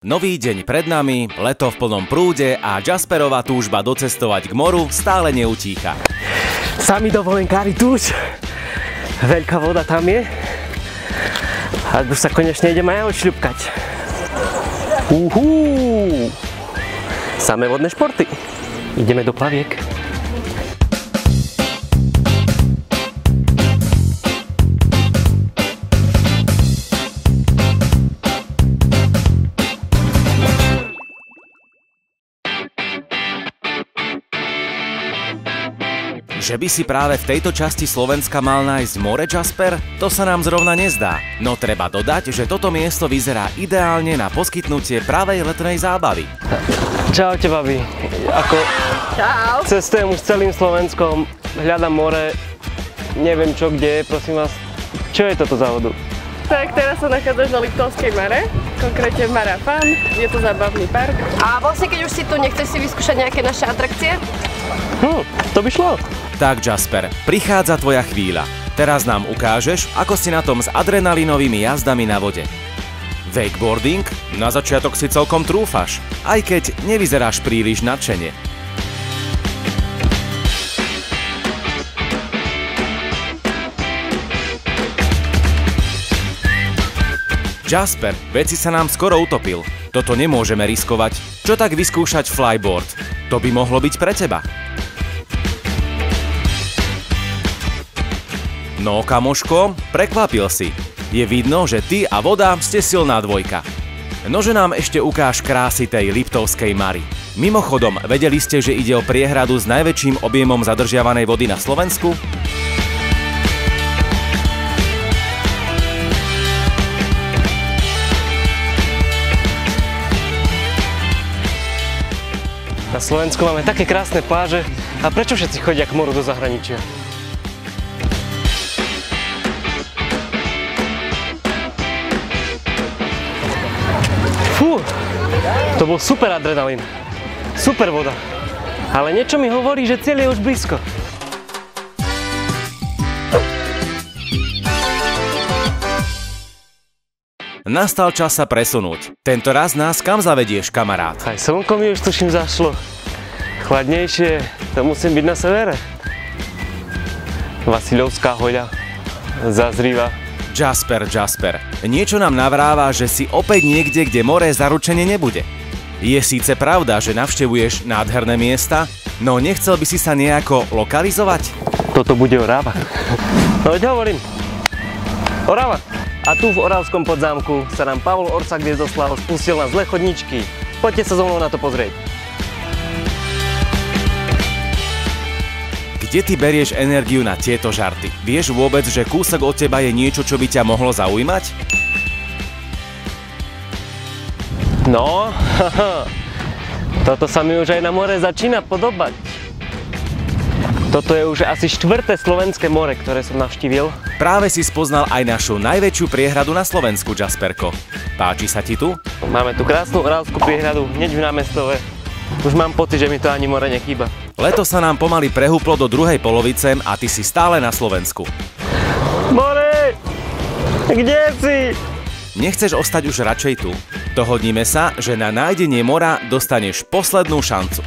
Nový deň pred nami, leto v plnom prúde a Jasperova túžba docestovať k moru stále neutícha. Sami dovolenkári tuž. Veľká voda tam je. A už sa konečne idem aj odšľupkať. Samé vodné športy. Ideme do plaviek. Že by si práve v tejto časti Slovenska mal nájsť more, Jasper? To sa nám zrovna nezdá. No treba dodať, že toto miesto vyzerá ideálne na poskytnutie pravej letnej zábavy. Čaute, babi. Čau. Cestujem už celým Slovenskom, hľadám more, neviem čo, kde je, prosím vás. Čo je toto za vodu? Tak teraz sa nachádzaš na Liptovskej Mare, konkrétne v Mare Fun, je to zábavný park. A vlastne keď už si tu, nechceš si vyskúšať nejaké naše atrakcie? To by šlo. Tak, Jasper, prichádza tvoja chvíľa. Teraz nám ukážeš, ako si na tom s adrenalinovými jazdami na vode. Wakeboarding? Na začiatok si celkom trúfaš, aj keď nevyzeráš príliš nadšene. Jasper, veci sa nám skoro utopil. Toto nemôžeme riskovať. Čo tak vyskúšať flyboard? To by mohlo byť pre teba. No, kamoško, prekvapil si. Je vidno, že ty a voda ste silná dvojka. Nože nám ešte ukáž krásy tej Liptovskej Mary. Mimochodom, vedeli ste, že ide o priehradu s najväčším objemom zadržiavanej vody na Slovensku? Na Slovensku máme také krásne pláže, a prečo všetci chodia k moru do zahraničia? To bol super adrenalín, super voda, ale niečo mi hovorí, že cieľ je už blízko. Nastal čas sa presunúť. Tento raz nás kam zavedieš, kamarát? Aj slnko mi už tuším zašlo. Chladnejšie, to musím byť na severe. Vasiľovská hoľa, Zazriva. Jasper, niečo nám navráva, že si opäť niekde, kde more zaručene nebude. Je síce pravda, že navštevuješ nádherné miesta, no nechcel by si sa nejako lokalizovať? Toto bude Orava. No veď hovorím. Orava. A tu v Oravskom Podzámku sa nám Pavol Orsak Hviezdoslav spustil na zlé chodničky. Poďte sa so mnou na to pozrieť. Kde ty berieš energiu na tieto žarty? Vieš vôbec, že kúsok od teba je niečo, čo by ťa mohlo zaujímať? No, toto sa mi už aj na more začína podobať. Toto je už asi 4. slovenské more, ktoré som navštívil. Práve si spoznal aj našu najväčšiu priehradu na Slovensku, Jasperko. Páči sa ti tu? Máme tu krásnu Oravskú priehradu, hneď v Námestove. Už mám pocit, že mi to ani more nechýba. Leto sa nám pomaly prehúplo do druhej polovice a ty si stále na Slovensku. More! Kde si? Nechceš ostať už radšej tu? Dohodnime sa, že na nájdenie mora dostaneš poslednú šancu.